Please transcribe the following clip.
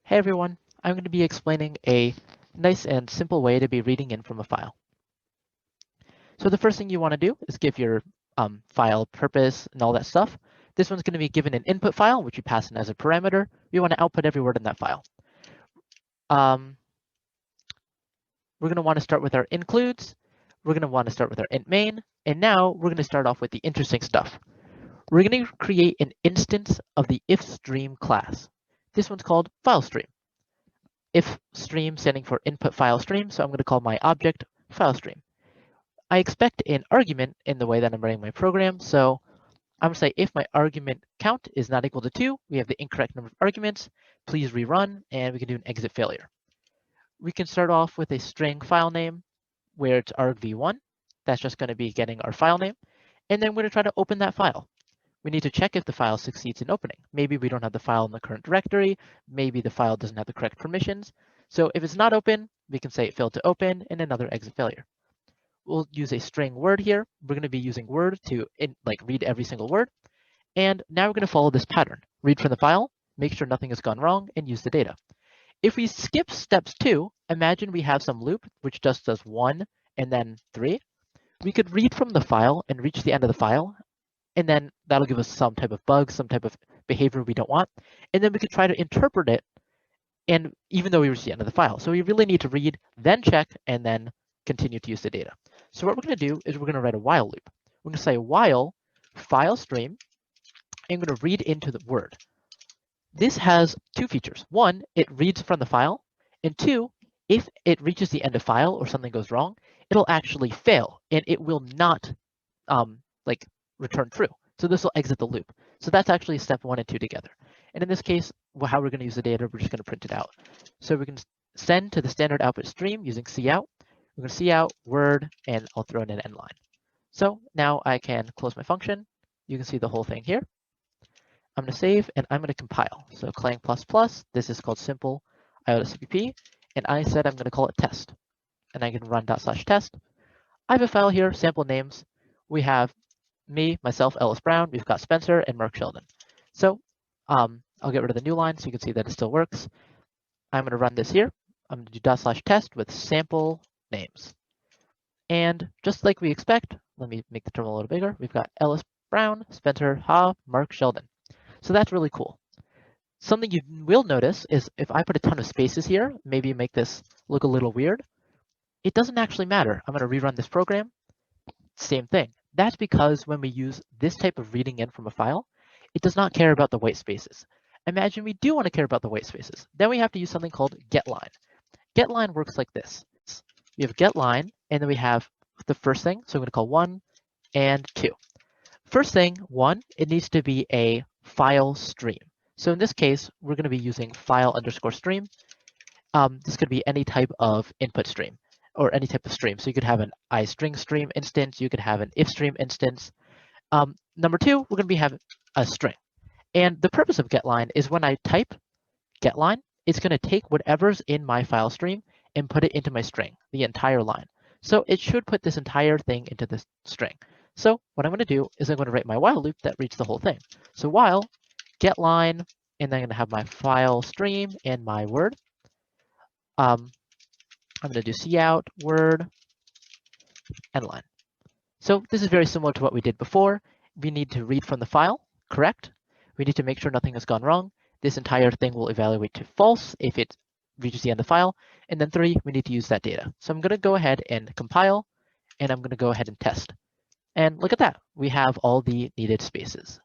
Hey everyone, I'm going to be explaining a nice and simple way to be reading in from a file. So the first thing you want to do is give your file purpose and all that stuff. This one's going to be given an input file, which you pass in as a parameter. You want to output every word in that file. We're going to want to start with our includes. We're going to want to start with our int main. And now we're going to start off with the interesting stuff. We're going to create an instance of the ifstream class. This one's called FileStream. If stream standing for input file stream, so I'm going to call my object file stream. I expect an argument in the way that I'm writing my program, so I'm going to say if my argument count is not equal to 2, we have the incorrect number of arguments, please rerun, and we can do an exit failure. We can start off with a string file name where it's argv1. That's just going to be getting our file name, and then we're going to try to open that file. We need to check if the file succeeds in opening. Maybe we don't have the file in the current directory. Maybe the file doesn't have the correct permissions. So if it's not open, we can say it failed to open and another exit failure. We'll use a string word here. We're going to be using word to read every single word. And now we're going to follow this pattern. Read from the file, make sure nothing has gone wrong, and use the data. If we skip steps 2, imagine we have some loop which just does 1 and then 3. We could read from the file and reach the end of the file, and then that'll give us some type of bug, some type of behavior we don't want. And then we could try to interpret it, and even though we reach the end of the file. So we really need to read, then check, and then continue to use the data. So what we're going to do is we're going to write a while loop. We're going to say while file stream, and I'm going to read into the word. This has 2 features. 1, it reads from the file, and 2, if it reaches the end of file or something goes wrong, it'll actually fail, and it will not return true. So this will exit the loop. So that's actually step 1 and 2 together. And in this case, how we're going to use the data, we're just going to print it out. So we can send to the standard output stream using cout. We're going to cout word, and I'll throw in an end line. So now I can close my function. You can see the whole thing here. I'm going to save, and I'm going to compile. So Clang++, this is called simple IO.cpp, and I said I'm going to call it test. And I can run /test. I have a file here, sample names. We have me, myself, Ellis Brown. We've got Spencer and Mark Sheldon. So I'll get rid of the new line so you can see that it still works. I'm going to run this here. I'm going to do /test with sample names. And just like we expect, let me make the terminal a little bigger. We've got Ellis Brown, Spencer, Mark Sheldon. So that's really cool. Something you will notice is if I put a ton of spaces here, maybe make this look a little weird, it doesn't actually matter. I'm going to rerun this program. Same thing. That's because when we use this type of reading in from a file, it does not care about the white spaces. Imagine we do want to care about the white spaces. Then we have to use something called getLine. GetLine works like this. We have getLine, and then we have the first thing. So I'm going to call 1 and 2. First thing, 1, it needs to be a file stream. So in this case, we're going to be using file_stream. This could be any type of input stream or any type of stream. So you could have an iString stream instance. You could have an ifstream instance. Number 2, we're going to be having a string. And the purpose of getLine is when I type getLine, it's going to take whatever's in my file stream and put it into my string, the entire line. So it should put this entire thing into this string. So what I'm going to do is I'm going to write my while loop that reads the whole thing. So while getLine, and then I'm going to have my file stream and my word. I'm going to do cout word end line. So this is very similar to what we did before. We need to read from the file, correct? We need to make sure nothing has gone wrong. This entire thing will evaluate to false if it reaches the end of the file. And then 3, we need to use that data. So I'm going to go ahead and compile, and I'm going to go ahead and test. And look at that. We have all the needed spaces.